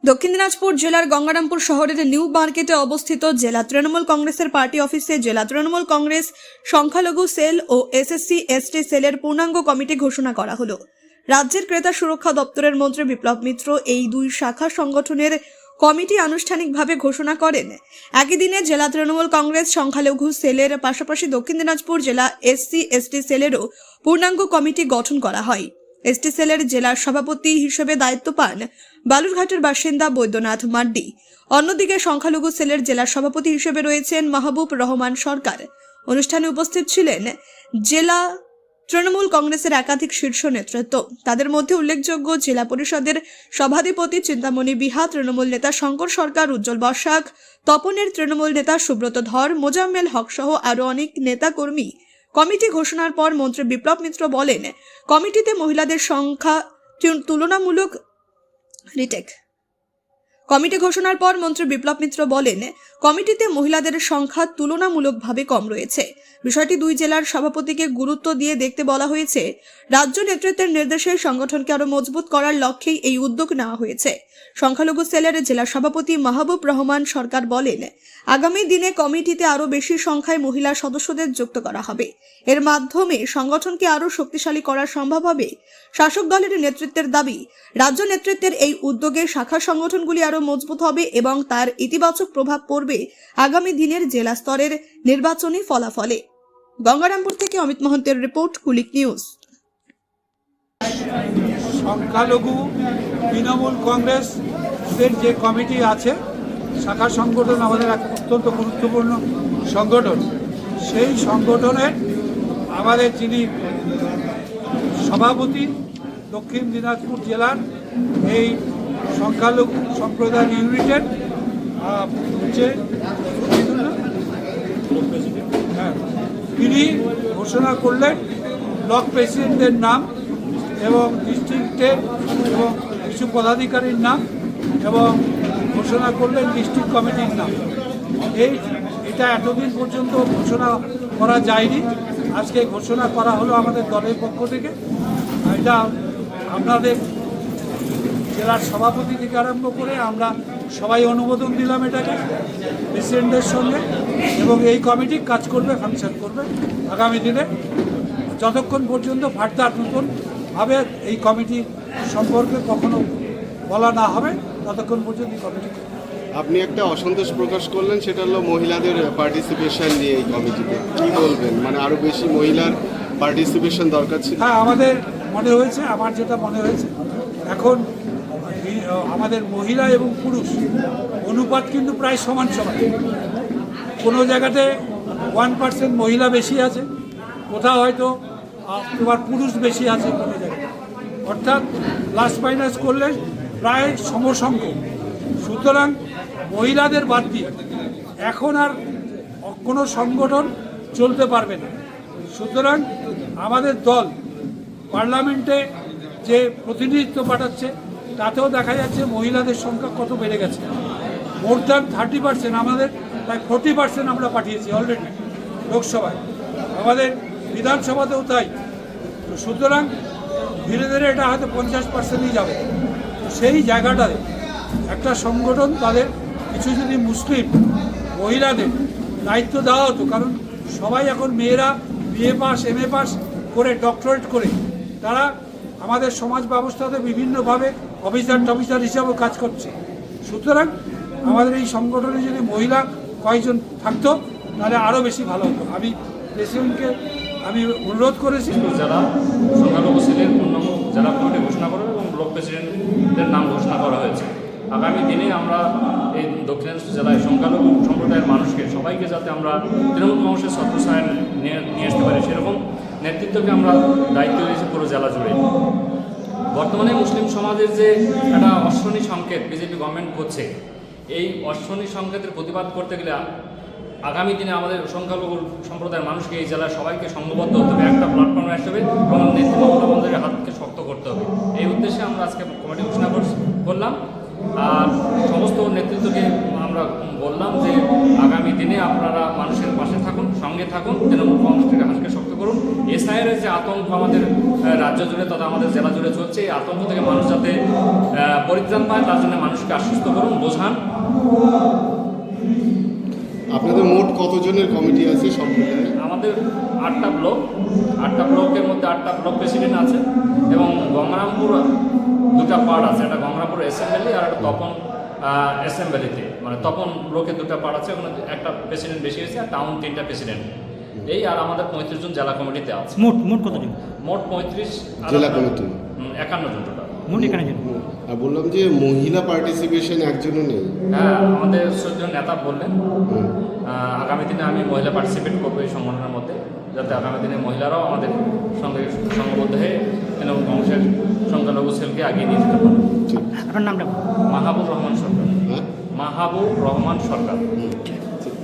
দক্ষিণ দিনাজপুর জেলার গঙ্গারামপুর শহরের নিউ মার্কেটে অবস্থিত জেলা তৃণমূল কংগ্রেসের পার্টি অফিসে জেলা তৃণমূল কংগ্রেস সংখ্যালঘু সেল ও এসএসসি এসটি সেলের পূর্ণাঙ্গ কমিটি ঘোষণা করা হলো। রাজ্যের ক্রেতা সুরক্ষা দপ্তরের মন্ত্রী বিপ্লব মিত্র এই দুই শাখা সংগঠনের কমিটি আনুষ্ঠানিকভাবে ঘোষণা করেন। একই দিনে জেলা তৃণমূল কংগ্রেস সংখ্যালঘু সেলের পাশাপাশি দক্ষিণ দিনাজপুর জেলা এসসি এসটি সেলেরও পূর্ণাঙ্গ কমিটি গঠন করা হয়। এসটি সেলের জেলার সভাপতি হিসেবে দায়িত্ব পান বালুরঘাটের বাসিন্দা বৈদ্যনাথ মাড্ডি। অন্যদিকে সংখ্যালঘু সেলের জেলার সভাপতি হিসেবে রয়েছেন মাহবুব রহমান সরকার। অনুষ্ঠানে উপস্থিত ছিলেন জেলা তৃণমূল কংগ্রেসের একাধিক শীর্ষ নেতৃত্ব। তাদের মধ্যে উল্লেখযোগ্য জেলা পরিষদের সভাধিপতি চিন্তামণি বিহা, তৃণমূল নেতা শঙ্কর সরকার, উজ্জ্বল বসাক, তপনের তৃণমূল নেতা সুব্রত ধর, মোজাম্মেল হক সহ আরও অনেক নেতা কর্মী। কমিটি ঘোষণার পর মন্ত্রী বিপ্লব মিত্র বলেন, কমিটিতে মহিলাদের সংখ্যা তুলনামূলক কমিটি ঘোষণার পর মন্ত্রী বিপ্লব মিত্র বলেন, কমিটিতে মহিলাদের সংখ্যা তুলনামূলকভাবে কম রয়েছে। বিষয়টি দুই জেলার সভাপতিকে গুরুত্ব দিয়ে দেখতে বলা হয়েছে। রাজ্য নেতৃত্বের নির্দেশে সংগঠনকে আরো মজবুত করার লক্ষ্যেই এই উদ্যোগ নেওয়া হয়েছে। সংখ্যালঘু সেলের জেলা সভাপতি মাহবুব রহমান সরকার বলেন, আগামী দিনে কমিটিতে আরো বেশি সংখ্যায় মহিলা সদস্যদের যুক্ত করা হবে। এর মাধ্যমে সংগঠনকে আরো শক্তিশালী করা সম্ভব হবে। শাসক দলের নেতৃত্বের দাবি, রাজ্য নেতৃত্বের এই উদ্যোগে শাখা সংগঠনগুলি আরো মজবুত হবে এবং তার ইতিবাচক প্রভাব পড়বে আগামী দিনের জেলা স্তরের নির্বাচনী ফলাফলে। গঙ্গারামপুর থেকে অমিত মহন্তের রিপোর্ট, কুলিক নিউজ। সংখ্যালঘু তৃণমূল কংগ্রেসের যে কমিটি আছে, শাখা সংগঠন আমাদের এক অত্যন্ত গুরুত্বপূর্ণ সংগঠন। সেই সংগঠনের আমাদের যিনি সভাপতি দক্ষিণ দিনাজপুর জেলার এই সংখ্যালঘু সম্প্রদায় ইউনিটের তিনি ঘোষণা করলেন ব্লক প্রেসিডেন্টের নাম এবং ডিস্ট্রিক্টের এবং কিছু পদাধিকারীর নাম এবং ঘোষণা করলেন ডিস্ট্রিক্ট কমিটির নাম। এটা এতদিন পর্যন্ত ঘোষণা করা যায়নি, আজকে ঘোষণা করা হলো আমাদের দলের পক্ষ থেকে। এটা আপনাদের জেলার সভাপতি থেকে আরম্ভ করে আমরা সবাই অনুমোদন দিলাম এটাকে প্রেসিডেন্টের সঙ্গে, এবং এই কমিটি কাজ করবে, ফাংশন করবে আগামী দিনে, যতক্ষণ পর্যন্ত ফার্দার নতুনভাবে এই কমিটি সম্পর্কে কখনো বলা না হবে ততক্ষণ পর্যন্ত এই কমিটি। আপনি একটা অসন্তোষ প্রকাশ করলেন, সেটা হলো মহিলাদের পার্টিসিপেশন নিয়ে এই কমিটিতে কি বলবেন? মানে আরো বেশি মহিলার পার্টিসিপেশন দরকার ছিল। হ্যাঁ, আমাদের মনে হয়েছে, আমার যেটা মনে হয়েছে, এখন আমাদের মহিলা এবং পুরুষ অনুপাত কিন্তু প্রায় সমান সমান। কোনো জায়গাতে 1% মহিলা বেশি আছে, কোথাও হয়তো তোমার পুরুষ বেশি আছে কোনো জায়গায়, অর্থাৎ প্লাস মাইনাস করলে প্রায় সমসংখ্যক। সুতরাং মহিলাদের বাদ দিয়ে এখন আর কোনো সংগঠন চলতে পারবে না। সুতরাং আমাদের দল পার্লামেন্টে যে প্রতিনিধিত্ব পাঠাচ্ছে তাতেও দেখা যাচ্ছে মহিলাদের সংখ্যা কত বেড়ে গেছে। মোর দ্যান 30%, আমাদের প্রায় 40% আমরা পাঠিয়েছি অলরেডি লোকসভায়, আমাদের বিধানসভাতেও তাই। তো সুতরাং ধীরে ধীরে এটা হয়তো 50%ই যাবে। সেই জায়গাটায় একটা সংগঠন তাদের কিছু যদি মুসলিম মহিলাদের দায়িত্ব দেওয়া হতো, কারণ সবাই এখন মেয়েরা বিএ পাস, এমএ পাস করে, ডক্টরেট করে তারা আমাদের সমাজ ব্যবস্থাতে বিভিন্নভাবে অফিসার হিসাবেও কাজ করছে। সুতরাং আমাদের এই সংগঠনে যদি মহিলা কয়েকজন থাকতো তাহলে আরও বেশি ভালো হতো। আমি প্রেসিডেন্টকে অনুরোধ করেছি যারা সংখ্যালঘু সেলের পূর্ণাঙ্গ জেলা কমিটি ঘোষণা করবে এবং ব্লক প্রেসিডেন্টের নাম ঘোষণা করা হয়েছে। আগামী দিনে আমরা এই দক্ষিণ জেলায় সংখ্যালঘু সম্প্রদায়ের মানুষকে সবাইকে যাতে আমরা তৃণমূল কংগ্রেসের ছত্রছায়ায় নিয়ে আসতে পারি, সেরকম নেতৃত্বকে আমরা দায়িত্ব দিয়েছি পুরো জেলা জুড়ে। বর্তমানে মুসলিম সমাজের যে একটা অশ্লীল সংকেত বিজেপি গভর্নমেন্ট করছে, এই অশ্লীল সংকেতের প্রতিবাদ করতে গেলে আগামী দিনে আমাদের সংখ্যালঘু সম্প্রদায়ের মানুষকে এই জেলার সবাইকে সংঘবদ্ধ হতে হবে, একটা প্ল্যাটফর্মে আসতে হবে এবং নেত্রী মমতা বন্দ্যোপাধ্যায়ের হাতকে শক্ত করতে হবে। এই উদ্দেশ্যে আমরা আজকে কমিটি ঘোষণা করলাম। আর সমস্ত নেতৃত্বকে আমরা বললাম যে আগামী দিনে আপনারা মানুষের পাশে থাকুন, সঙ্গে থাকুন, তৃণমূল কংগ্রেসকে হাতকে শক্ত করুন। এসআই সিপিআইয়ের যে আতঙ্ক আমাদের রাজ্য জুড়ে তথা আমাদের জেলা জুড়ে চলছে, এই আতঙ্ক থেকে মানুষ যাতে পরিত্রাণ পায় তার জন্য মানুষকে আশ্বস্ত করুন, বোঝান। আপনাদের মোট কতজনের কমিটি আছে সব মিলিয়ে? আমাদের 8টা ব্লক, 8টা ব্লকের মধ্যে 8টা ব্লক প্রেসিডেন্ট আছে এবং গঙ্গারামপুর 2টা পার্ট আছে, একটা গঙ্গারামপুর অ্যাসেম্বলি আর একটা তপন অ্যাসেম্বলিতে, মানে তপন ব্লকে 2টা পার্ট আছে, ওখানে একটা প্রেসিডেন্ট বেশি হয়েছে আর টাউন 3টা প্রেসিডেন্ট। এই আর আমাদের 35 জন জেলা কমিটিতে আছে। মোট কতজন? মোট 35 আর জেলা কমিটি 51 জন টোটাল। মোট এখানে জন। আর বললাম যে মহিলা পার্টিসিপেশন একজনও নেই। হ্যাঁ, আমাদের 14 জন নেতা বললেন আগামী দিনে আমি মহিলা পার্টিসিপেট করবো এই সংগঠনের মধ্যে, যাতে আগামী দিনে মহিলারাও আমাদের সঙ্গে সংঘবদ্ধ হয়ে তৃণমূল কংগ্রেসের সংখ্যালঘু সেলকে আগিয়ে নিয়ে যেতে পারে। ঠিক। আপনার নামটা? মাহাবুর রহমান সরকার। হ্যাঁ। মাহাবুর রহমান সরকার। হুম।